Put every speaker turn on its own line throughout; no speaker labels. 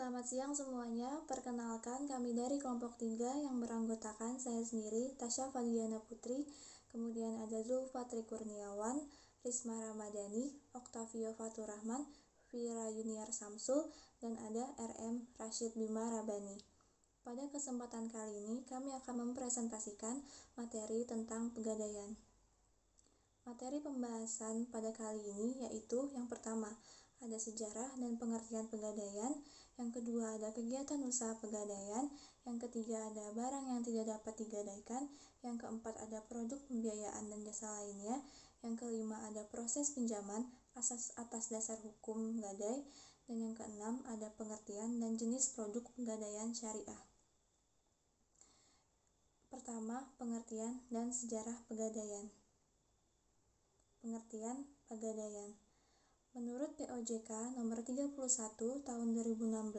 Selamat siang semuanya, perkenalkan kami dari kelompok 3 yang beranggotakan saya sendiri, Tasya Fadiana Putri, kemudian ada Zulfatri Kurniawan, Risma Ramadhani, Oktavio Faturrahman, Vira Yuniar Samsul, dan ada RM Rashid Bima Rabani. Pada kesempatan kali ini kami akan mempresentasikan materi tentang pegadaian. Materi pembahasan pada kali ini yaitu yang pertama, ada sejarah dan pengertian pegadaian, yang kedua ada kegiatan usaha pegadaian, yang ketiga ada barang yang tidak dapat digadaikan, yang keempat ada produk pembiayaan dan jasa lainnya, yang kelima ada proses pinjaman atas dasar hukum gadai, dan yang keenam ada pengertian dan jenis produk pegadaian syariah. Pertama, pengertian dan sejarah pegadaian. Pengertian pegadaian. Menurut POJK nomor 31 tahun 2016,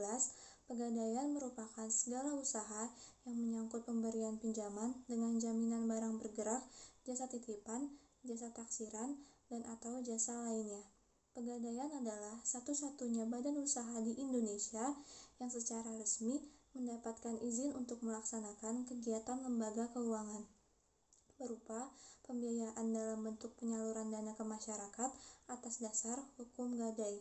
pegadaian merupakan segala usaha yang menyangkut pemberian pinjaman dengan jaminan barang bergerak, jasa titipan, jasa taksiran, dan atau jasa lainnya. Pegadaian adalah satu-satunya badan usaha di Indonesia yang secara resmi mendapatkan izin untuk melaksanakan kegiatan lembaga keuangan berupa pembiayaan dalam bentuk penyaluran dana ke masyarakat atas dasar hukum gadai.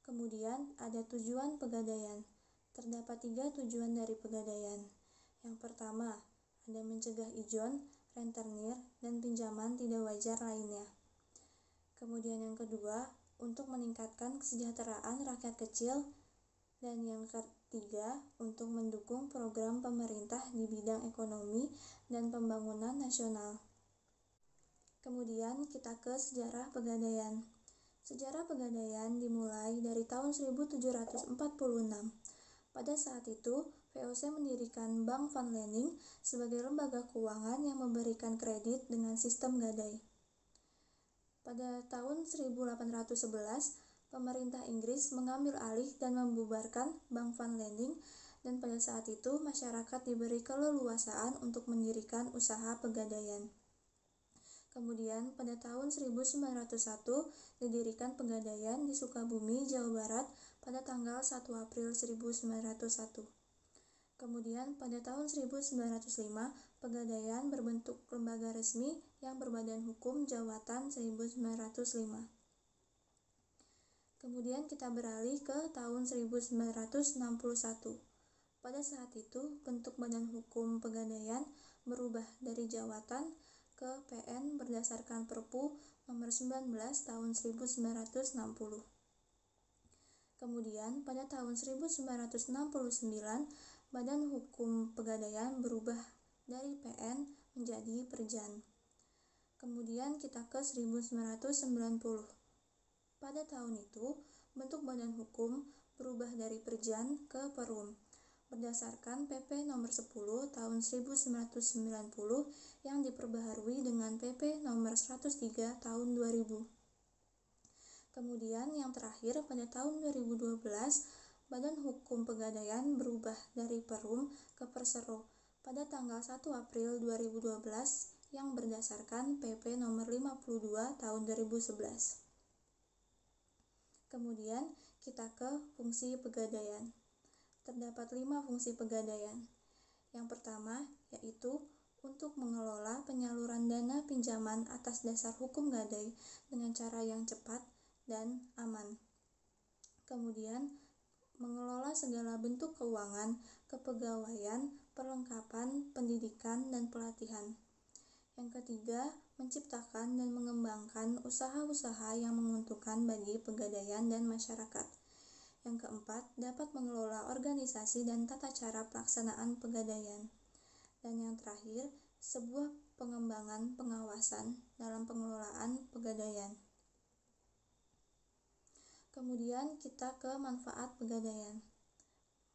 Kemudian ada tujuan pegadaian. Terdapat 3 tujuan dari pegadaian. Yang pertama, ada mencegah ijon, rentenir, dan pinjaman tidak wajar lainnya. Kemudian yang kedua, untuk meningkatkan kesejahteraan rakyat kecil. Dan yang ketiga, untuk mendukung program pemerintah di bidang ekonomi dan pembangunan nasional. Kemudian kita ke sejarah pegadaian. Sejarah pegadaian dimulai dari tahun 1746. Pada saat itu, VOC mendirikan Bank Van Lening sebagai lembaga keuangan yang memberikan kredit dengan sistem gadai. Pada tahun 1811, pemerintah Inggris mengambil alih dan membubarkan Bank Van Lening, dan pada saat itu masyarakat diberi keleluasaan untuk mendirikan usaha pegadaian. Kemudian pada tahun 1901 didirikan pegadaian di Sukabumi, Jawa Barat pada tanggal 1 April 1901. Kemudian pada tahun 1905 pegadaian berbentuk lembaga resmi yang berbadan hukum Jawatan 1905. Kemudian kita beralih ke tahun 1961. Pada saat itu, bentuk badan hukum pegadaian berubah dari jawatan ke PN berdasarkan Perpu nomor 19 tahun 1960. Kemudian pada tahun 1969, badan hukum pegadaian berubah dari PN menjadi Perjan. Kemudian kita ke 1990. Pada tahun itu, bentuk badan hukum berubah dari Perjan ke Perum berdasarkan PP nomor 10 tahun 1990 yang diperbaharui dengan PP nomor 103 tahun 2000. Kemudian yang terakhir pada tahun 2012, badan hukum pegadaian berubah dari Perum ke Persero pada tanggal 1 April 2012 yang berdasarkan PP nomor 52 tahun 2011. Kemudian kita ke fungsi pegadaian. Terdapat 5 fungsi pegadaian. Yang pertama yaitu untuk mengelola penyaluran dana pinjaman atas dasar hukum gadai dengan cara yang cepat dan aman. Kemudian mengelola segala bentuk keuangan, kepegawaian, perlengkapan, pendidikan, dan pelatihan. Yang ketiga, menciptakan dan mengembangkan usaha-usaha yang menguntungkan bagi pegadaian dan masyarakat. Yang keempat, dapat mengelola organisasi dan tata cara pelaksanaan pegadaian. Dan yang terakhir, sebuah pengembangan pengawasan dalam pengelolaan pegadaian. Kemudian kita ke manfaat pegadaian.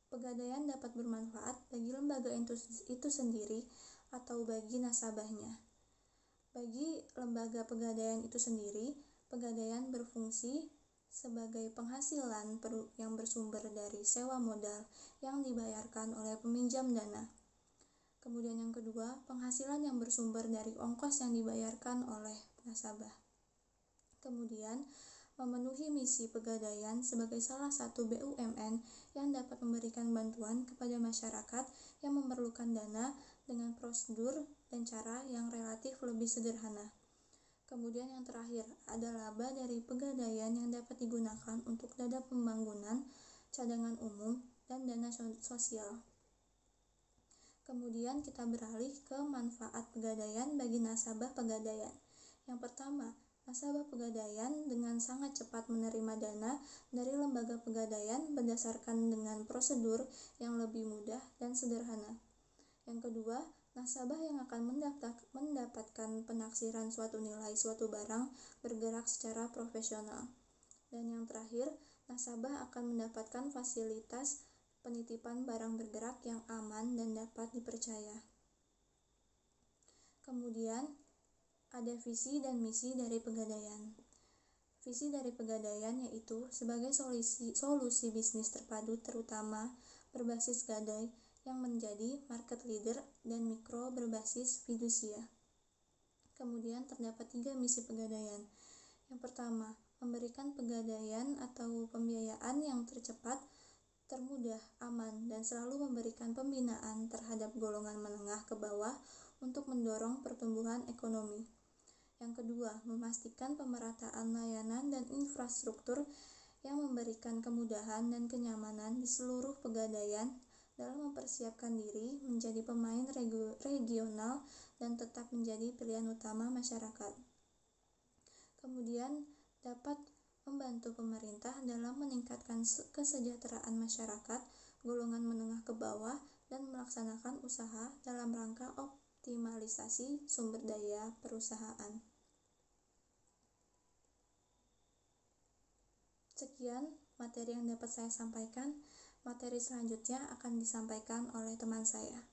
Pegadaian dapat bermanfaat bagi lembaga itu sendiri atau bagi nasabahnya. Bagi lembaga pegadaian itu sendiri, pegadaian berfungsi sebagai penghasilan yang bersumber dari sewa modal yang dibayarkan oleh peminjam dana. Kemudian yang kedua, penghasilan yang bersumber dari ongkos yang dibayarkan oleh nasabah. Kemudian, memenuhi misi Pegadaian sebagai salah satu BUMN yang dapat memberikan bantuan kepada masyarakat yang memerlukan dana dengan prosedur dan cara yang relatif lebih sederhana. Kemudian yang terakhir, ada laba dari Pegadaian yang dapat digunakan untuk dana pembangunan, cadangan umum, dan dana sosial. Kemudian kita beralih ke manfaat Pegadaian bagi nasabah Pegadaian. Yang pertama, nasabah Pegadaian dengan sangat cepat menerima dana dari lembaga Pegadaian berdasarkan dengan prosedur yang lebih mudah dan sederhana. Yang kedua, nasabah yang akan mendapatkan penaksiran suatu nilai suatu barang bergerak secara profesional. Dan yang terakhir, nasabah akan mendapatkan fasilitas penitipan barang bergerak yang aman dan dapat dipercaya. Kemudian, ada visi dan misi dari Pegadaian. Visi dari Pegadaian yaitu sebagai solusi bisnis terpadu terutama berbasis gadai yang menjadi market leader dan mikro berbasis fidusia. Kemudian terdapat 3 misi Pegadaian. Yang pertama, memberikan pegadaian atau pembiayaan yang tercepat, termudah, aman, dan selalu memberikan pembinaan terhadap golongan menengah ke bawah untuk mendorong pertumbuhan ekonomi. Yang kedua, memastikan pemerataan layanan dan infrastruktur yang memberikan kemudahan dan kenyamanan di seluruh Pegadaian dalam mempersiapkan diri menjadi pemain regional dan tetap menjadi pilihan utama masyarakat. Kemudian dapat membantu pemerintah dalam meningkatkan kesejahteraan masyarakat, golongan menengah ke bawah, dan melaksanakan usaha dalam rangka optimalisasi sumber daya perusahaan. Sekian materi yang dapat saya sampaikan. Materi selanjutnya akan disampaikan oleh teman saya.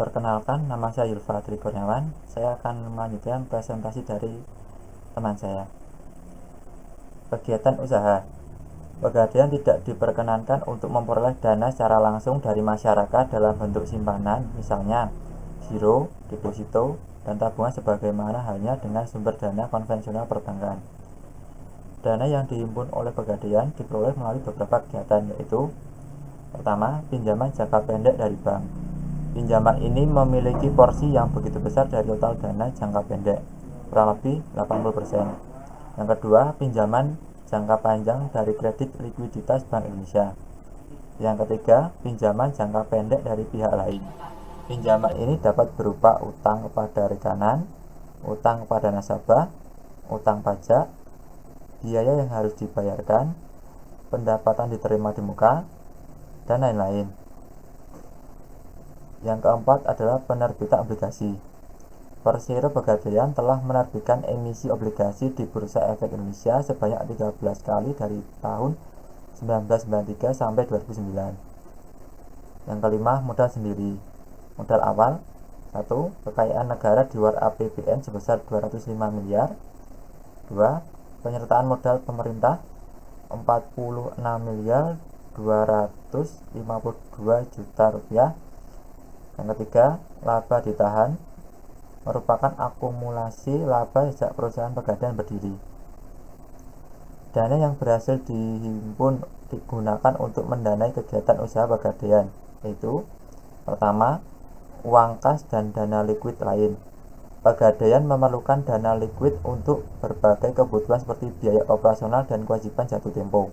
Perkenalkan, nama saya Yulfa Tri Kurniawan. Saya akan melanjutkan presentasi dari teman saya. Kegiatan usaha. Pegadaian tidak diperkenankan untuk memperoleh dana secara langsung dari masyarakat dalam bentuk simpanan, misalnya giro, deposito, dan tabungan sebagaimana halnya dengan sumber dana konvensional perbankan. Dana yang dihimpun oleh Pegadaian diperoleh melalui beberapa kegiatan, yaitu pertama, pinjaman jangka pendek dari bank. Pinjaman ini memiliki porsi yang begitu besar dari total dana jangka pendek, kurang lebih 80%. Yang kedua, pinjaman jangka panjang dari kredit likuiditas Bank Indonesia. Yang ketiga, pinjaman jangka pendek dari pihak lain. Pinjaman ini dapat berupa utang kepada rekanan, utang kepada nasabah, utang pajak, biaya yang harus dibayarkan, pendapatan diterima di muka, dan lain-lain. Yang keempat adalah penerbitan obligasi. Persero Pegadaian telah menerbitkan emisi obligasi di Bursa Efek Indonesia sebanyak 13 kali dari tahun 1993 sampai 2009. Yang kelima, modal sendiri. Modal awal 1. Kekayaan negara di luar APBN sebesar 205 miliar. 2. Penyertaan modal pemerintah 46 miliar 252 juta rupiah. Yang ketiga, laba ditahan, merupakan akumulasi laba sejak perusahaan Pegadaian berdiri. Dana yang berhasil dihimpun digunakan untuk mendanai kegiatan usaha Pegadaian, yaitu pertama, uang kas dan dana likuid lain. Pegadaian memerlukan dana likuid untuk berbagai kebutuhan seperti biaya operasional dan kewajiban jatuh tempo.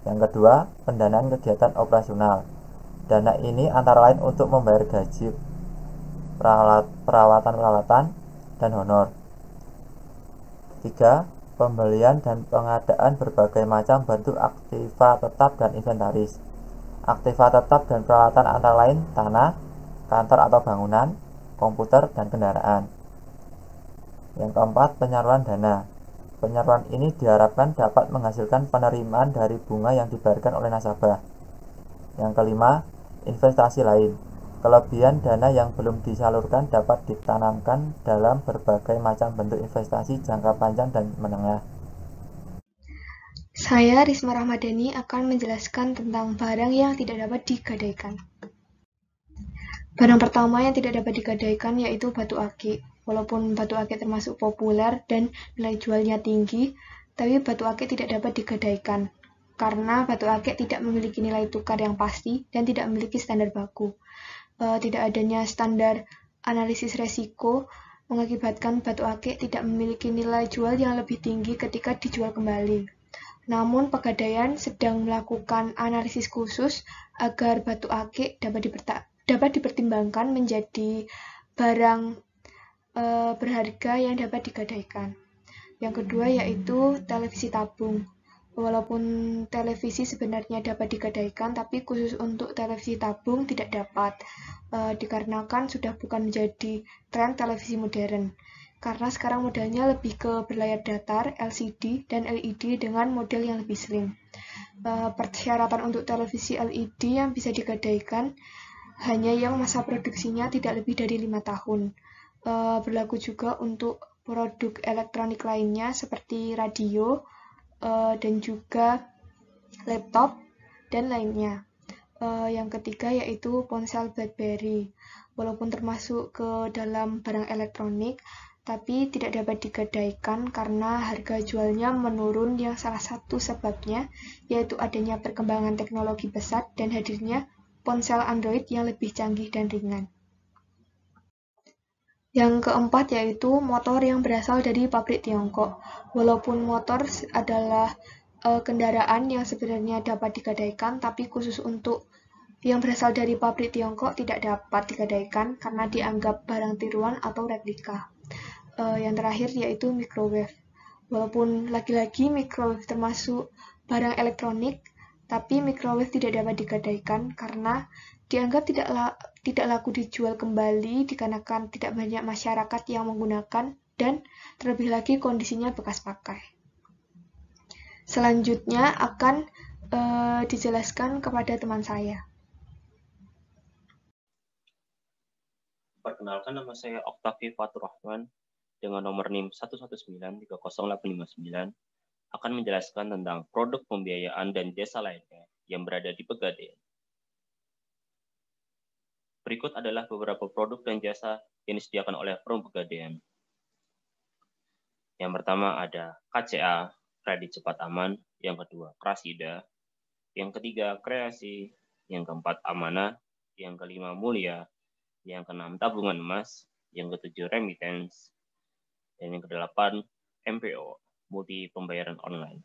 Yang kedua, pendanaan kegiatan operasional. Dana ini antara lain untuk membayar gaji, perawatan dan honor. 3. Pembelian dan pengadaan berbagai macam bentuk aktiva tetap dan inventaris. Aktiva tetap dan peralatan antara lain tanah, kantor atau bangunan, komputer, dan kendaraan. Yang keempat, penyaluran dana. Penyaluran ini diharapkan dapat menghasilkan penerimaan dari bunga yang dibayarkan oleh nasabah. Yang kelima, investasi lain. Kelebihan dana yang belum disalurkan dapat ditanamkan dalam berbagai macam bentuk investasi jangka panjang dan menengah.
Saya, Risma Rahmadani, akan menjelaskan tentang barang yang tidak dapat digadaikan. Barang pertama yang tidak dapat digadaikan yaitu batu akik. Walaupun batu akik termasuk populer dan nilai jualnya tinggi, tapi batu akik tidak dapat digadaikan karena batu akik tidak memiliki nilai tukar yang pasti dan tidak memiliki standar baku. Tidak adanya standar analisis resiko mengakibatkan batu akik tidak memiliki nilai jual yang lebih tinggi ketika dijual kembali. Namun Pegadaian sedang melakukan analisis khusus agar batu akik dapat dipertimbangkan menjadi barang berharga yang dapat digadaikan. Yang kedua yaitu televisi tabung. Walaupun televisi sebenarnya dapat digadaikan, tapi khusus untuk televisi tabung tidak dapat, dikarenakan sudah bukan menjadi tren televisi modern. Karena sekarang modelnya lebih ke berlayar datar, LCD, dan LED dengan model yang lebih slim. Persyaratan untuk televisi LED yang bisa digadaikan hanya yang masa produksinya tidak lebih dari 5 tahun. Berlaku juga untuk produk elektronik lainnya seperti radio, dan juga laptop dan lainnya. Yang ketiga yaitu ponsel BlackBerry. Walaupun termasuk ke dalam barang elektronik, tapi tidak dapat digadaikan karena harga jualnya menurun, yang salah satu sebabnya yaitu adanya perkembangan teknologi pesat dan hadirnya ponsel Android yang lebih canggih dan ringan. Yang keempat yaitu motor yang berasal dari pabrik Tiongkok. Walaupun motor adalah kendaraan yang sebenarnya dapat digadaikan, tapi khusus untuk yang berasal dari pabrik Tiongkok tidak dapat digadaikan karena dianggap barang tiruan atau replika. Yang terakhir yaitu microwave. Walaupun lagi-lagi microwave termasuk barang elektronik, tapi microwave tidak dapat digadaikan karena dianggap tidak laku dijual kembali dikarenakan tidak banyak masyarakat yang menggunakan dan terlebih lagi kondisinya bekas pakai. Selanjutnya akan dijelaskan kepada teman saya.
Perkenalkan, nama saya Oktavi Fatur Rahman dengan nomor NIM 119300859 akan menjelaskan tentang produk pembiayaan dan jasa lainnya yang berada di Pegadaian. Berikut adalah beberapa produk dan jasa yang disediakan oleh Firm Pegadaian. Yang pertama ada KCA, Kredit Cepat Aman. Yang kedua, Krasida. Yang ketiga, Kreasi. Yang keempat, Amanah. Yang kelima, Mulia. Yang keenam, Tabungan Emas. Yang ketujuh, Remittance. Dan yang kedelapan, MPO, Multi Pembayaran Online.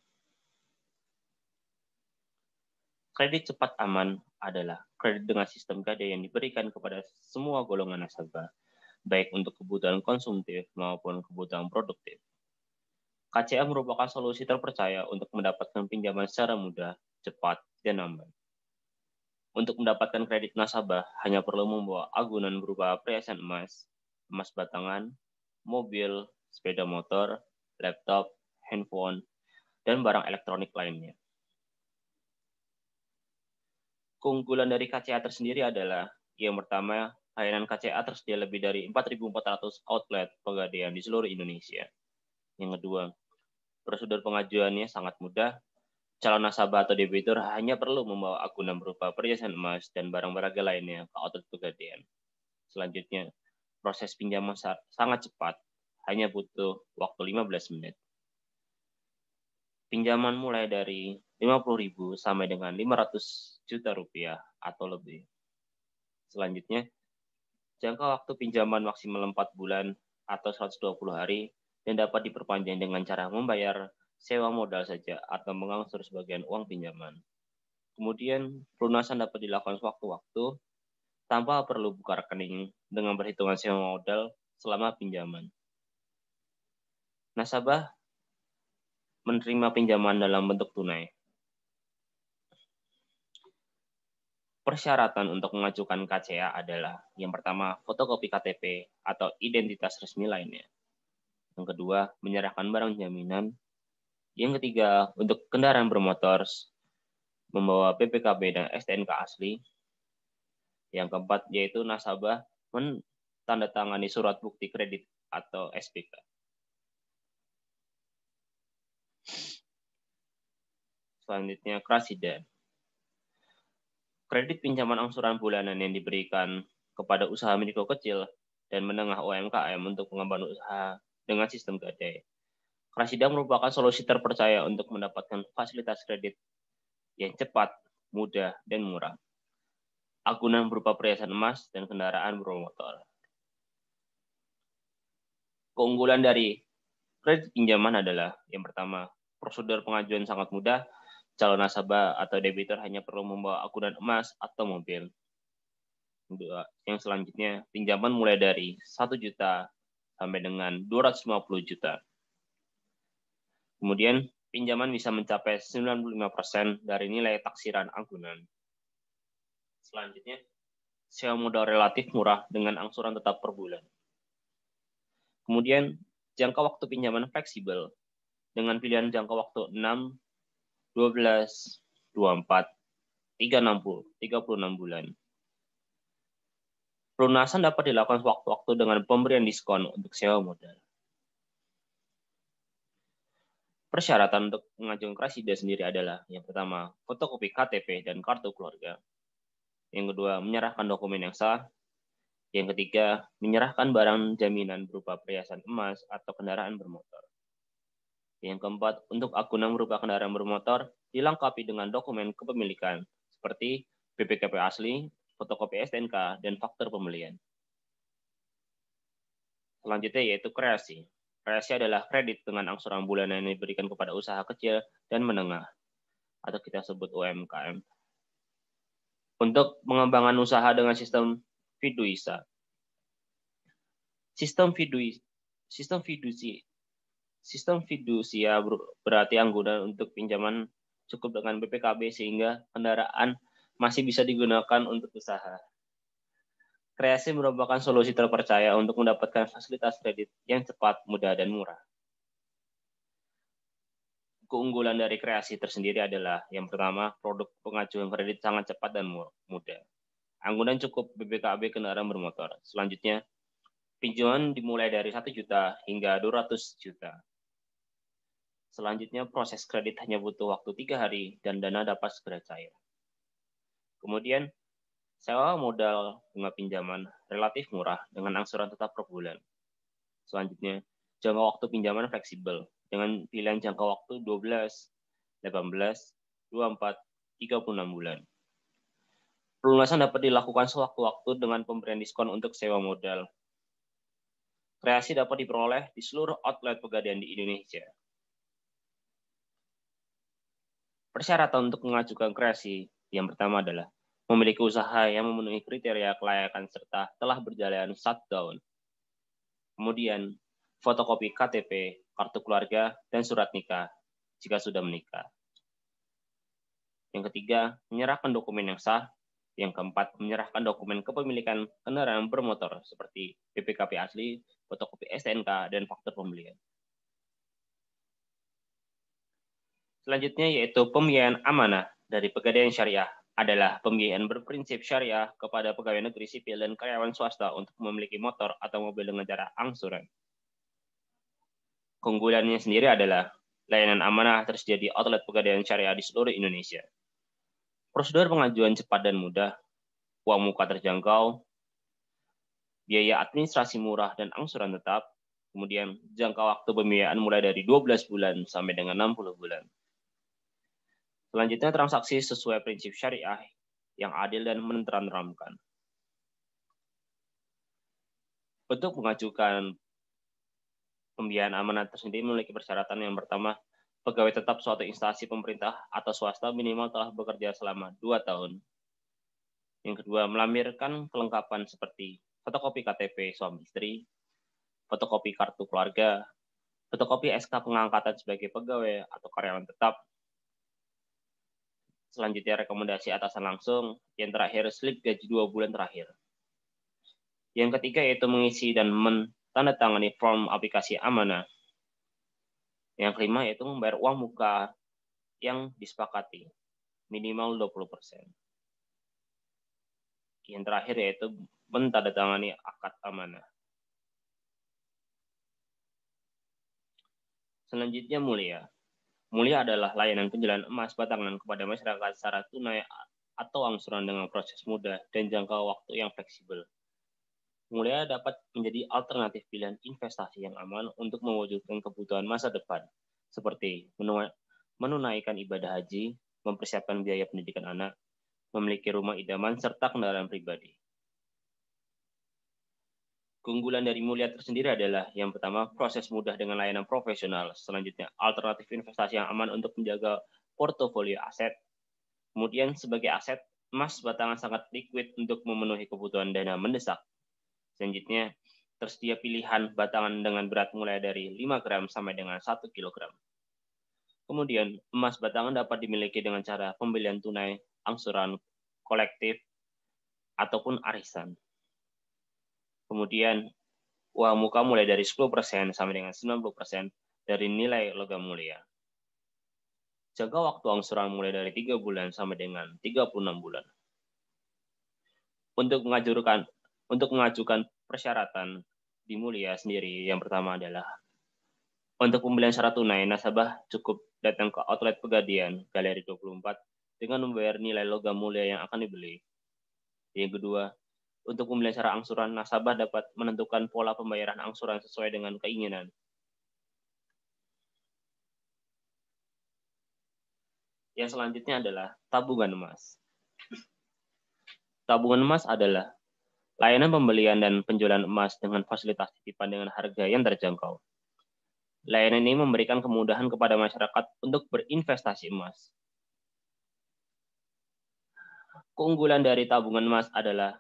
Kredit cepat aman adalah kredit dengan sistem gadai yang diberikan kepada semua golongan nasabah, baik untuk kebutuhan konsumtif maupun kebutuhan produktif. KCA merupakan solusi terpercaya untuk mendapatkan pinjaman secara mudah, cepat, dan aman. Untuk mendapatkan kredit nasabah, hanya perlu membawa agunan berupa perhiasan emas, emas batangan, mobil, sepeda motor, laptop, handphone, dan barang elektronik lainnya. Keunggulan dari KCA tersendiri adalah, yang pertama, layanan KCA tersedia lebih dari 4.400 outlet Pegadaian di seluruh Indonesia. Yang kedua, prosedur pengajuannya sangat mudah. Calon nasabah atau debitur hanya perlu membawa agunan berupa perhiasan emas dan barang berharga lainnya ke outlet Pegadaian. Selanjutnya, proses pinjaman sangat cepat, hanya butuh waktu 15 menit. Pinjaman mulai dari 50.000 sampai dengan 500 juta rupiah atau lebih. Selanjutnya, jangka waktu pinjaman maksimal 4 bulan atau 120 hari dan dapat diperpanjang dengan cara membayar sewa modal saja atau mengangsur sebagian uang pinjaman. Kemudian, pelunasan dapat dilakukan sewaktu-waktu tanpa perlu buka rekening dengan perhitungan sewa modal selama pinjaman. Nasabah menerima pinjaman dalam bentuk tunai. Persyaratan untuk mengajukan KCA adalah, yang pertama, fotokopi KTP atau identitas resmi lainnya. Yang kedua, menyerahkan barang jaminan. Yang ketiga, untuk kendaraan bermotor, membawa BPKB dan STNK asli. Yang keempat yaitu nasabah menandatangani surat bukti kredit atau SBK. Selanjutnya Krasida. Kredit pinjaman angsuran bulanan yang diberikan kepada usaha mikro kecil dan menengah UMKM untuk pengembangan usaha dengan sistem gadai. Krasida merupakan solusi terpercaya untuk mendapatkan fasilitas kredit yang cepat, mudah, dan murah. Agunan berupa perhiasan emas dan kendaraan bermotor. Keunggulan dari kredit pinjaman adalah yang pertama, prosedur pengajuan sangat mudah. Calon nasabah atau debitur hanya perlu membawa agunan emas atau mobil. Kedua, yang selanjutnya, pinjaman mulai dari 1 juta sampai dengan 250 juta. Kemudian, pinjaman bisa mencapai 95% dari nilai taksiran agunan. Selanjutnya, sewa modal relatif murah dengan angsuran tetap per bulan. Kemudian, jangka waktu pinjaman fleksibel dengan pilihan jangka waktu 6, 12, 24, 36 bulan. Pelunasan dapat dilakukan sewaktu-waktu dengan pemberian diskon untuk sewa modal. Persyaratan untuk mengajukan Krasida sendiri adalah yang pertama, fotokopi KTP dan kartu keluarga. Yang kedua, menyerahkan dokumen yang sah. Yang ketiga, menyerahkan barang jaminan berupa perhiasan emas atau kendaraan bermotor. Yang keempat, untuk akun yang berupa kendaraan bermotor, dilengkapi dengan dokumen kepemilikan seperti BPKB asli, fotokopi STNK, dan faktur pembelian. Selanjutnya yaitu kreasi. Kreasi adalah kredit dengan angsuran bulanan yang diberikan kepada usaha kecil dan menengah, atau kita sebut UMKM, untuk pengembangan usaha dengan sistem fidusia. Sistem fidusia berarti anggunan untuk pinjaman cukup dengan BPKB sehingga kendaraan masih bisa digunakan untuk usaha. Kreasi merupakan solusi terpercaya untuk mendapatkan fasilitas kredit yang cepat, mudah, dan murah. Keunggulan dari kreasi tersendiri adalah yang pertama, produk pengajuan kredit sangat cepat dan mudah. Anggunan cukup BPKB kendaraan bermotor. Selanjutnya, pinjaman dimulai dari 1 juta hingga 200 juta. Selanjutnya, proses kredit hanya butuh waktu 3 hari dan dana dapat segera cair. Kemudian, sewa modal bunga pinjaman relatif murah dengan angsuran tetap per bulan. Selanjutnya, jangka waktu pinjaman fleksibel dengan pilihan jangka waktu 12, 18, 24, 36 bulan. Pelunasan dapat dilakukan sewaktu-waktu dengan pemberian diskon untuk sewa modal. Kreasi dapat diperoleh di seluruh outlet Pegadaian di Indonesia. Persyaratan untuk mengajukan kreasi yang pertama adalah memiliki usaha yang memenuhi kriteria kelayakan serta telah berjalan 1 tahun. Kemudian, fotokopi KTP, kartu keluarga, dan surat nikah jika sudah menikah. Yang ketiga, menyerahkan dokumen yang sah. Yang keempat, menyerahkan dokumen kepemilikan kendaraan bermotor seperti BPKB asli, fotokopi STNK, dan faktur pembelian. Selanjutnya yaitu pembiayaan amanah dari Pegadaian Syariah adalah pembiayaan berprinsip syariah kepada pegawai negeri sipil dan karyawan swasta untuk memiliki motor atau mobil dengan cara angsuran. Keunggulannya sendiri adalah layanan amanah tersedia di outlet Pegadaian Syariah di seluruh Indonesia. Prosedur pengajuan cepat dan mudah, uang muka terjangkau, biaya administrasi murah dan angsuran tetap, kemudian jangka waktu pembiayaan mulai dari 12 bulan sampai dengan 60 bulan. Selanjutnya, transaksi sesuai prinsip syariah yang adil dan menenteramkan. Untuk mengajukan pembiayaan amanah tersendiri memiliki persyaratan yang pertama, pegawai tetap suatu instansi pemerintah atau swasta minimal telah bekerja selama 2 tahun. Yang kedua, melampirkan kelengkapan seperti fotokopi KTP suami istri, fotokopi kartu keluarga, fotokopi SK pengangkatan sebagai pegawai atau karyawan tetap. Selanjutnya, rekomendasi atasan langsung. Yang terakhir, slip gaji 2 bulan terakhir. Yang ketiga yaitu mengisi dan menandatangani form aplikasi amanah. Yang kelima yaitu membayar uang muka yang disepakati, minimal 20%. Yang terakhir yaitu menandatangani akad amanah. Selanjutnya mulia. Mulia adalah layanan penjualan emas batangan kepada masyarakat secara tunai atau angsuran dengan proses mudah dan jangka waktu yang fleksibel. Mulia dapat menjadi alternatif pilihan investasi yang aman untuk mewujudkan kebutuhan masa depan, seperti menunaikan ibadah haji, mempersiapkan biaya pendidikan anak, memiliki rumah idaman, serta kendaraan pribadi. Keunggulan dari Mulia tersendiri adalah yang pertama, proses mudah dengan layanan profesional. Selanjutnya, alternatif investasi yang aman untuk menjaga portofolio aset. Kemudian sebagai aset, emas batangan sangat liquid untuk memenuhi kebutuhan dana mendesak. Selanjutnya, tersedia pilihan batangan dengan berat mulai dari 5 gram sampai dengan 1 kilogram. Kemudian, emas batangan dapat dimiliki dengan cara pembelian tunai, angsuran, kolektif, ataupun arisan. Kemudian, uang muka mulai dari 10% sampai dengan 90% dari nilai logam mulia. Jangka waktu angsuran mulai dari 3 bulan sampai dengan 36 bulan. Untuk mengajukan persyaratan di Mulia sendiri, yang pertama adalah untuk pembelian secara tunai, nasabah cukup datang ke outlet Pegadaian Galeri 24 dengan membayar nilai logam mulia yang akan dibeli. Yang kedua, untuk pembelian secara angsuran, nasabah dapat menentukan pola pembayaran angsuran sesuai dengan keinginan. Yang selanjutnya adalah tabungan emas. Tabungan emas adalah layanan pembelian dan penjualan emas dengan fasilitas titipan dengan harga yang terjangkau. Layanan ini memberikan kemudahan kepada masyarakat untuk berinvestasi emas. Keunggulan dari tabungan emas adalah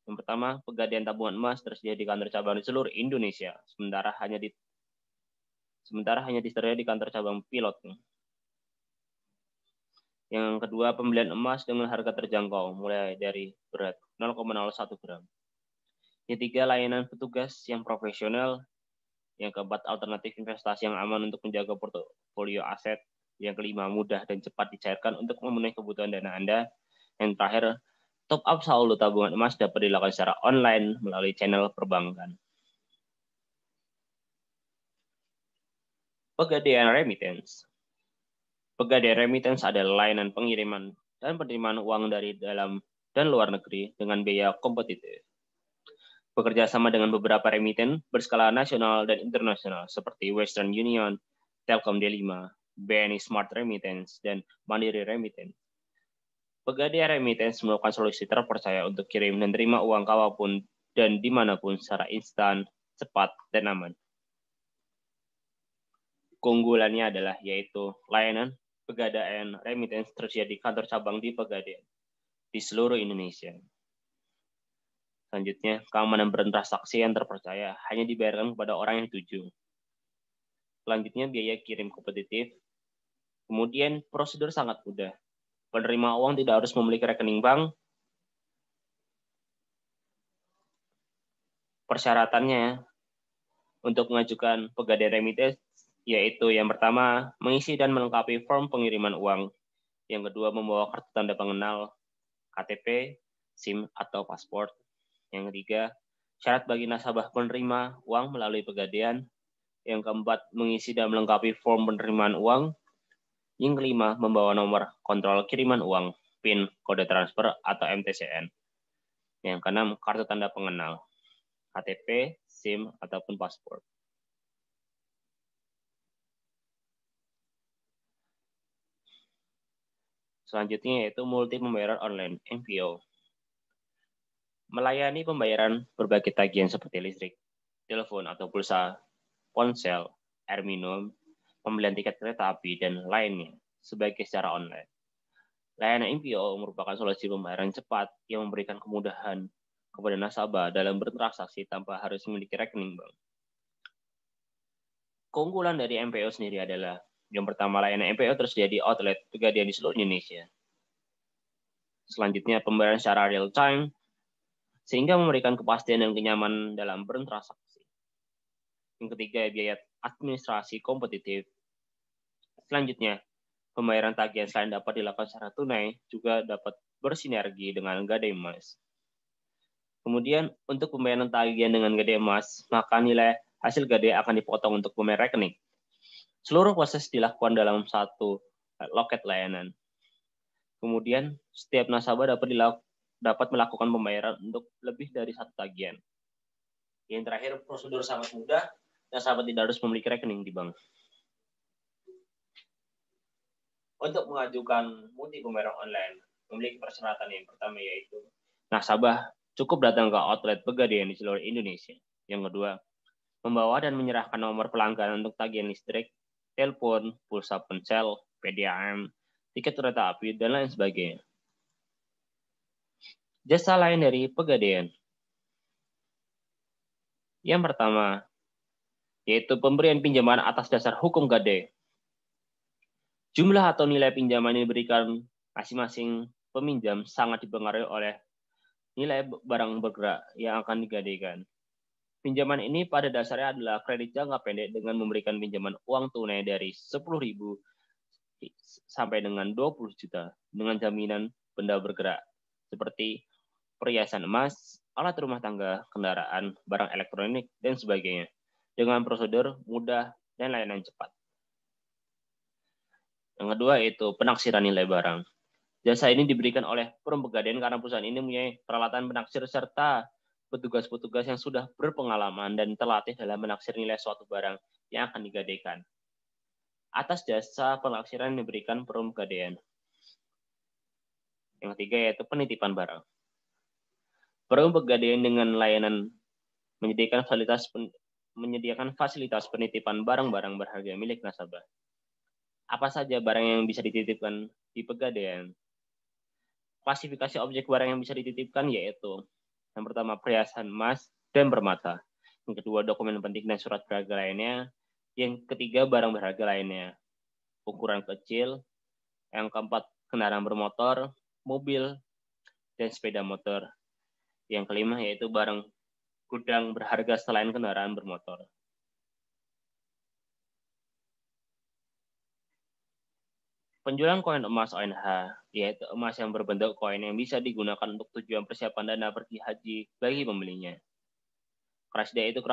yang pertama, Pegadaian tabungan emas tersedia di kantor cabang di seluruh Indonesia, sementara hanya tersedia di kantor cabang pilot. Yang kedua, pembelian emas dengan harga terjangkau, mulai dari berat 0,01 gram. Yang ketiga, layanan petugas yang profesional. Yang keempat, alternatif investasi yang aman untuk menjaga portofolio aset. Yang kelima, mudah dan cepat dicairkan untuk memenuhi kebutuhan dana Anda. Yang terakhir, top up saldo tabungan emas dapat dilakukan secara online melalui channel perbankan. Pegadaian Remittance. Pegadaian Remittance adalah layanan pengiriman dan penerimaan uang dari dalam dan luar negeri dengan biaya kompetitif. Bekerja sama dengan beberapa remitten berskala nasional dan internasional seperti Western Union, Telkom D5, BNI Smart Remittance, dan Mandiri Remittance. Pegadaian Remittance merupakan solusi terpercaya untuk kirim dan terima uang kapanpun dan dimanapun secara instan, cepat, dan aman. Keunggulannya adalah yaitu layanan Pegadaian Remittance tersedia di kantor cabang di Pegadaian di seluruh Indonesia. Selanjutnya, keamanan bertransaksi yang terpercaya hanya dibayarkan kepada orang yang dituju. Selanjutnya, biaya kirim kompetitif. Kemudian, prosedur sangat mudah. Penerima uang tidak harus memiliki rekening bank. Persyaratannya untuk mengajukan Pegadaian Remittance yaitu yang pertama, mengisi dan melengkapi form pengiriman uang. Yang kedua, membawa kartu tanda pengenal, KTP, SIM, atau paspor. Yang ketiga, syarat bagi nasabah penerima uang melalui Pegadaian. Yang keempat, mengisi dan melengkapi form penerimaan uang. Yang kelima, membawa nomor kontrol kiriman uang, PIN, kode transfer, atau MTCN. Yang keenam, kartu tanda pengenal, KTP, SIM, ataupun paspor. Selanjutnya yaitu multi pembayaran online, MPO. Melayani pembayaran berbagai tagihan seperti listrik, telepon atau pulsa, ponsel, air minum, pembelian tiket kereta api, dan lainnya sebagai secara online. Layanan MPO merupakan solusi pembayaran cepat yang memberikan kemudahan kepada nasabah dalam bertransaksi tanpa harus memiliki rekening bank. Keunggulan dari MPO sendiri adalah yang pertama, layanan MPO tersedia di outlet Pegadaian di seluruh Indonesia. Selanjutnya, pembayaran secara real time, sehingga memberikan kepastian dan kenyamanan dalam bertransaksi. Yang ketiga, biaya administrasi kompetitif. Selanjutnya, pembayaran tagihan selain dapat dilakukan secara tunai, juga dapat bersinergi dengan Gadai Emas. Kemudian untuk pembayaran tagihan dengan gadai emas, maka nilai hasil gadai akan dipotong untuk pembayaran rekening. Seluruh proses dilakukan dalam satu loket layanan. Kemudian setiap nasabah dapat melakukan pembayaran untuk lebih dari satu tagihan. Yang terakhir, prosedur sangat mudah, nasabah tidak harus memiliki rekening di bank. Untuk mengajukan multi pembayaran online, memiliki persyaratan yang pertama yaitu nasabah cukup datang ke outlet Pegadaian di seluruh Indonesia. Yang kedua, membawa dan menyerahkan nomor pelanggan untuk tagihan listrik, telepon, pulsa ponsel, PDAM, tiket kereta api, dan lain sebagainya. Jasa lain dari Pegadaian. Yang pertama, yaitu pemberian pinjaman atas dasar hukum gadai. Jumlah atau nilai pinjaman yang diberikan masing-masing peminjam sangat dipengaruhi oleh nilai barang bergerak yang akan digadaikan. Pinjaman ini pada dasarnya adalah kredit jangka pendek dengan memberikan pinjaman uang tunai dari 10.000 sampai dengan 20 juta dengan jaminan benda bergerak seperti perhiasan emas, alat rumah tangga, kendaraan, barang elektronik, dan sebagainya dengan prosedur mudah dan layanan cepat. Yang kedua yaitu penaksiran nilai barang. Jasa ini diberikan oleh Perum Pegadaian karena perusahaan ini mempunyai peralatan penaksir serta petugas-petugas yang sudah berpengalaman dan terlatih dalam menaksir nilai suatu barang yang akan digadaikan. Atas jasa penaksiran yang diberikan Perum Pegadaian. Yang ketiga yaitu penitipan barang. Perum Pegadaian dengan layanan menyediakan fasilitas penitipan barang-barang berharga milik nasabah. Apa saja barang yang bisa dititipkan di Pegadaian? Klasifikasi objek barang yang bisa dititipkan yaitu yang pertama perhiasan emas dan permata, yang kedua dokumen penting dan surat berharga lainnya, yang ketiga barang berharga lainnya, ukuran kecil, yang keempat kendaraan bermotor, mobil, dan sepeda motor, yang kelima yaitu barang gudang berharga selain kendaraan bermotor. Penjualan koin emas ONH, yaitu emas yang berbentuk koin yang bisa digunakan untuk tujuan persiapan dana pergi haji bagi pembelinya. Krasida itu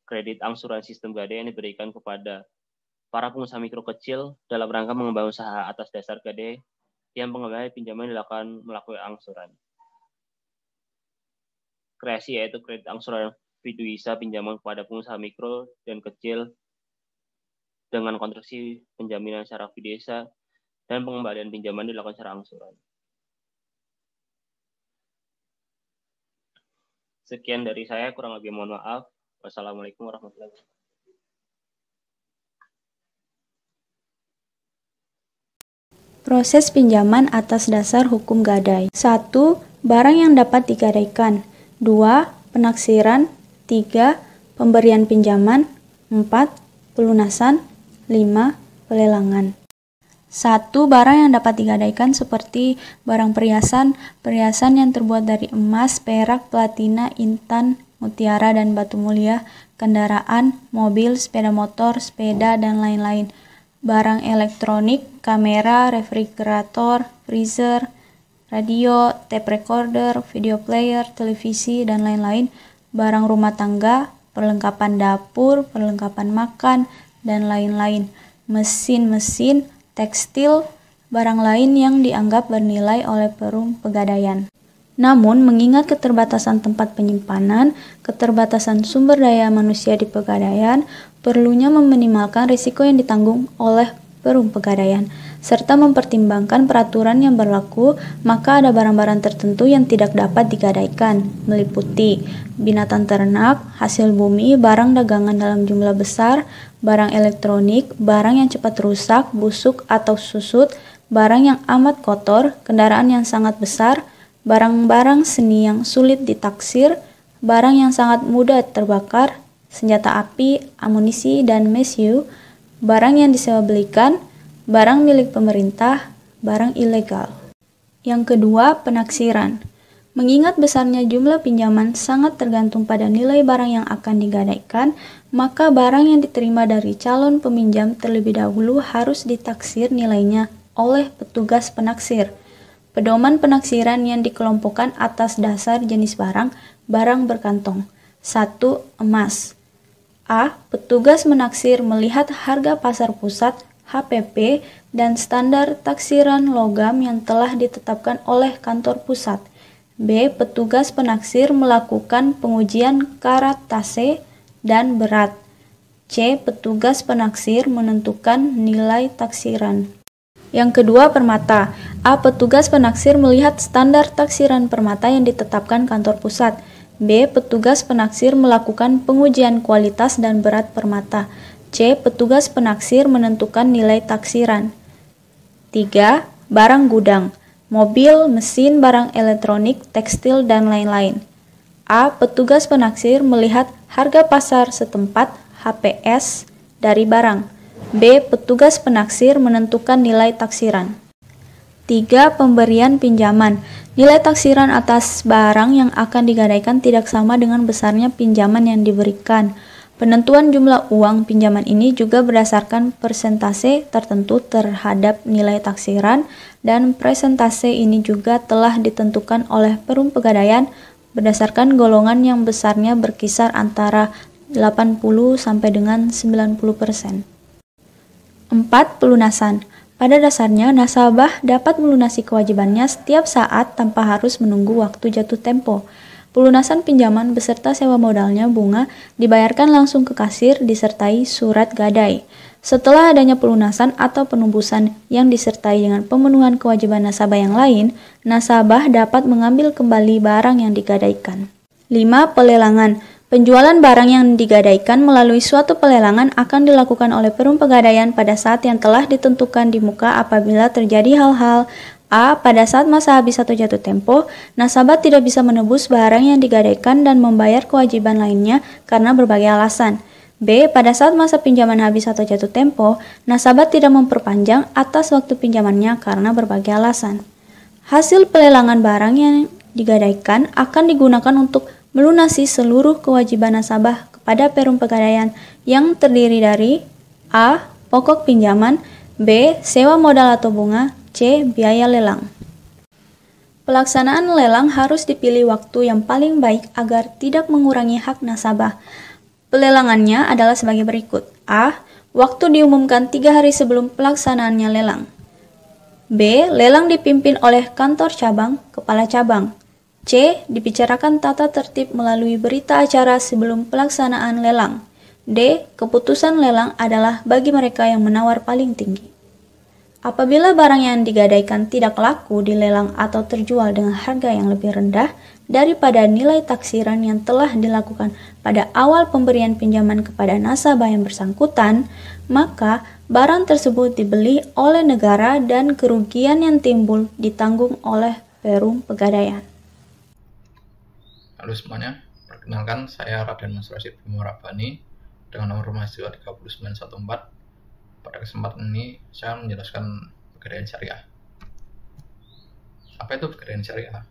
kredit angsuran sistem gadai yang diberikan kepada para pengusaha mikro kecil dalam rangka mengembangkan usaha atas dasar gadai yang pengembalian pinjaman dilakukan melalui angsuran. Kreasi yaitu kredit angsuran fidusia pinjaman kepada pengusaha mikro dan kecil dengan konstruksi penjaminan secara fidusia dan pengembalian pinjaman dilakukan secara angsuran. Sekian dari saya, kurang lebih mohon maaf. Wassalamualaikum warahmatullahi wabarakatuh.
Proses pinjaman atas dasar hukum gadai. 1. Barang yang dapat digadaikan. 2. Penaksiran. 3. Pemberian pinjaman. 4. Pelunasan. 5. Pelelangan. 1. Barang yang dapat digadaikan seperti barang perhiasan yang terbuat dari emas, perak, platina, intan, mutiara, dan batu mulia, kendaraan, mobil, sepeda motor, sepeda, dan lain-lain. Barang elektronik, kamera, refrigerator, freezer, radio, tape recorder, video player, televisi, dan lain-lain. Barang rumah tangga, perlengkapan dapur, perlengkapan makan, dan lain-lain. Mesin-mesin, tekstil, barang lain yang dianggap bernilai oleh Perum Pegadaian. Namun, mengingat keterbatasan tempat penyimpanan, keterbatasan sumber daya manusia di Pegadaian, perlunya meminimalkan risiko yang ditanggung oleh Perum Pegadaian, serta mempertimbangkan peraturan yang berlaku, maka ada barang-barang tertentu yang tidak dapat digadaikan, meliputi binatang ternak, hasil bumi, barang dagangan dalam jumlah besar, barang elektronik, barang yang cepat rusak, busuk atau susut, barang yang amat kotor, kendaraan yang sangat besar, barang-barang seni yang sulit ditaksir, barang yang sangat mudah terbakar, senjata api, amunisi, dan mesiu, barang yang disewa belikan, barang milik pemerintah, barang ilegal. Yang kedua, penaksiran. Mengingat besarnya jumlah pinjaman sangat tergantung pada nilai barang yang akan digadaikan, maka barang yang diterima dari calon peminjam terlebih dahulu harus ditaksir nilainya oleh petugas penaksir. Pedoman penaksiran yang dikelompokkan atas dasar jenis barang barang berkantong. 1. Emas. A. Petugas menaksir melihat harga pasar pusat HPP dan standar taksiran logam yang telah ditetapkan oleh kantor pusat. B. Petugas penaksir melakukan pengujian karatase dan berat. C. Petugas penaksir menentukan nilai taksiran. Yang kedua, permata. A. Petugas penaksir melihat standar taksiran permata yang ditetapkan kantor pusat. B. Petugas penaksir melakukan pengujian kualitas dan berat permata. C. Petugas penaksir menentukan nilai taksiran. 3. Barang gudang, mobil, mesin, barang elektronik, tekstil, dan lain-lain. A. Petugas penaksir melihat harga pasar setempat HPS dari barang. B. Petugas penaksir menentukan nilai taksiran. 3. Pemberian pinjaman. Nilai taksiran atas barang yang akan digadaikan tidak sama dengan besarnya pinjaman yang diberikan. Penentuan jumlah uang pinjaman ini juga berdasarkan persentase tertentu terhadap nilai taksiran, dan persentase ini juga telah ditentukan oleh Perum Pegadaian berdasarkan golongan yang besarnya berkisar antara 80 sampai dengan 90%. 4. Pelunasan. Pada dasarnya, nasabah dapat melunasi kewajibannya setiap saat tanpa harus menunggu waktu jatuh tempo. Pelunasan pinjaman beserta sewa modalnya bunga dibayarkan langsung ke kasir disertai surat gadai. Setelah adanya pelunasan atau penembusan yang disertai dengan pemenuhan kewajiban nasabah yang lain, nasabah dapat mengambil kembali barang yang digadaikan. 5. Pelelangan. Penjualan barang yang digadaikan melalui suatu pelelangan akan dilakukan oleh Perum Pegadaian pada saat yang telah ditentukan di muka apabila terjadi hal-hal: A. Pada saat masa habis atau jatuh tempo, nasabah tidak bisa menebus barang yang digadaikan dan membayar kewajiban lainnya karena berbagai alasan. B. Pada saat masa pinjaman habis atau jatuh tempo, nasabah tidak memperpanjang atas waktu pinjamannya karena berbagai alasan. Hasil pelelangan barang yang digadaikan akan digunakan untuk melunasi seluruh kewajiban nasabah kepada Perum Pegadaian yang terdiri dari A. Pokok pinjaman, B. Sewa modal atau bunga, C. Biaya lelang. Pelaksanaan lelang harus dipilih waktu yang paling baik agar tidak mengurangi hak nasabah. Pelelangannya adalah sebagai berikut. A. Waktu diumumkan 3 hari sebelum pelaksanaannya lelang. B. Lelang dipimpin oleh kantor cabang, kepala cabang. C. Dibicarakan tata tertib melalui berita acara sebelum pelaksanaan lelang. D. Keputusan lelang adalah bagi mereka yang menawar paling tinggi. Apabila barang yang digadaikan tidak laku di lelang atau terjual dengan harga yang lebih rendah daripada nilai taksiran yang telah dilakukan pada awal pemberian pinjaman kepada nasabah yang bersangkutan, maka barang tersebut dibeli oleh negara dan kerugian yang timbul ditanggung oleh Perum Pegadaian.
Halo semuanya, perkenalkan saya Raden Mas Rasid Bimo Rabbani dengan nomor mahasiswa 3914. Pada kesempatan ini saya menjelaskan pegadaian syariah. Apa itu pegadaian syariah?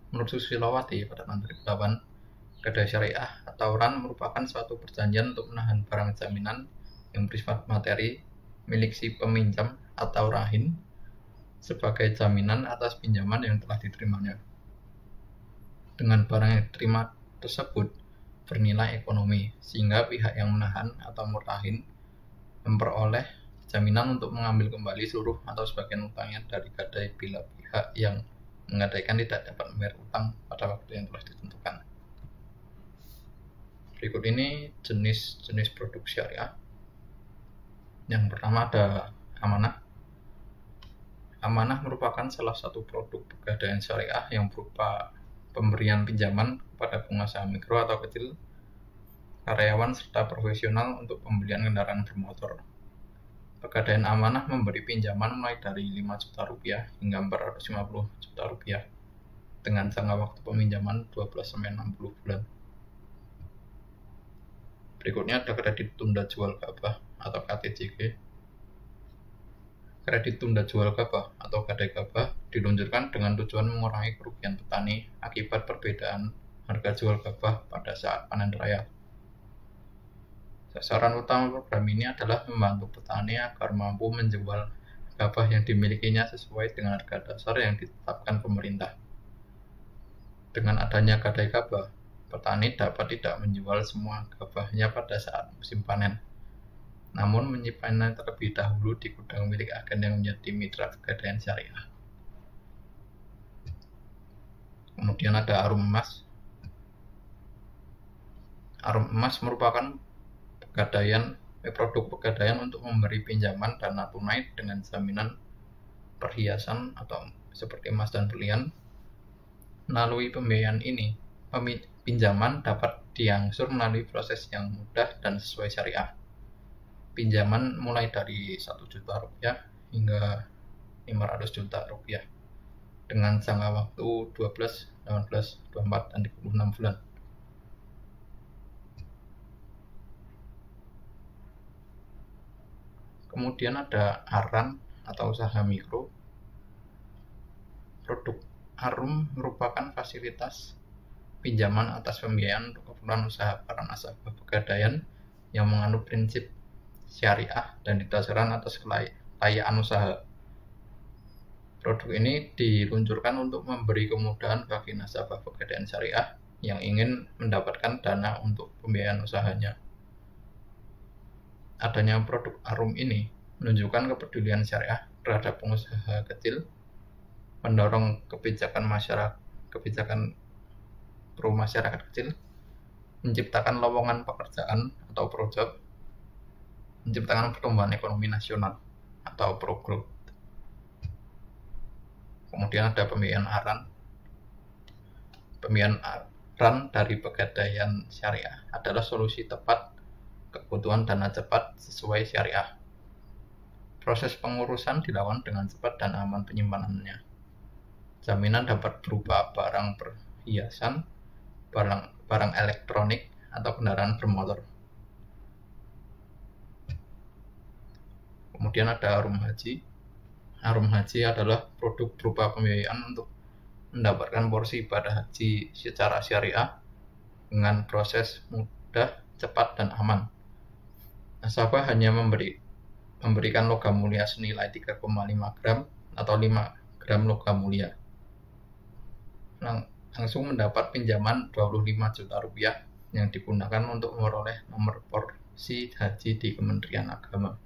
Menurut Susilo-wati pada tahun 2008, pegadaian syariah atau RAN merupakan suatu perjanjian untuk menahan barang jaminan yang bersifat materi milik si peminjam atau rahin sebagai jaminan atas pinjaman yang telah diterimanya. Dengan barang yang diterima tersebut bernilai ekonomi, sehingga pihak yang menahan atau murahin memperoleh jaminan untuk mengambil kembali seluruh atau sebagian utangnya dari gadai bila pihak yang menggadaikan tidak dapat membayar utang pada waktu yang telah ditentukan. Berikut ini jenis-jenis produk syariah. Yang pertama ada amanah. Amanah merupakan salah satu produk pegadaian syariah yang berupa pemberian pinjaman kepada pengusaha mikro atau kecil, karyawan, serta profesional untuk pembelian kendaraan bermotor. Pegadaian amanah memberi pinjaman mulai dari 5 juta rupiah hingga 450 juta rupiah dengan jangka waktu peminjaman 12-60 bulan. Berikutnya ada kredit tunda jual gabah atau KTJG. Kredit tunda jual gabah atau gadai gabah diluncurkan dengan tujuan mengurangi kerugian petani akibat perbedaan harga jual gabah pada saat panen raya. Sasaran utama program ini adalah membantu petani agar mampu menjual gabah yang dimilikinya sesuai dengan harga dasar yang ditetapkan pemerintah. Dengan adanya gadai gabah, petani dapat tidak menjual semua gabahnya pada saat musim panen, namun menyimpannya terlebih dahulu di gudang milik agen yang menjadi mitra pegadaian syariah. Kemudian ada arum emas. Arum emas merupakan produk pegadaian untuk memberi pinjaman dana tunai dengan jaminan perhiasan atau seperti emas dan berlian. Melalui pembiayaan ini, pinjaman dapat diangsur melalui proses yang mudah dan sesuai syariah. Pinjaman mulai dari 1 juta rupiah hingga 500 juta rupiah dengan jangka waktu 12, 18, 24, dan 36 bulan. Kemudian ada ARAN atau usaha mikro. Produk ARUM merupakan fasilitas pinjaman atas pembiayaan untuk keperluan usaha para nasabah pegadaian yang menganut prinsip syariah dan didasarkan atas kelayaan usaha. Produk ini diluncurkan untuk memberi kemudahan bagi nasabah pegadaian syariah yang ingin mendapatkan dana untuk pembiayaan usahanya. Adanya produk ARUM ini menunjukkan kepedulian syariah terhadap pengusaha kecil, mendorong kebijakan pro masyarakat kecil, menciptakan lowongan pekerjaan atau pro-job, menciptakan pertumbuhan ekonomi nasional atau pro-growth. Kemudian ada pembiayaan ARAN. Pembiayaan ARAN dari pegadaian syariah adalah solusi tepat kebutuhan dana cepat sesuai syariah. Proses pengurusan dilakukan dengan cepat dan aman penyimpanannya. Jaminan dapat berupa barang perhiasan, barang elektronik, atau kendaraan bermotor. Kemudian ada ARUM Haji. ARUM Haji adalah produk berupa pembiayaan untuk mendapatkan porsi ibadah haji secara syariah dengan proses mudah, cepat, dan aman. Nasabah hanya memberikan logam mulia senilai 3,5 gram atau 5 gram logam mulia. Langsung mendapat pinjaman 25 juta rupiah yang digunakan untuk memperoleh nomor porsi haji di Kementerian Agama.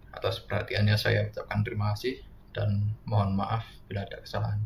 Atas perhatiannya saya ucapkan terima kasih dan mohon maaf bila ada kesalahan.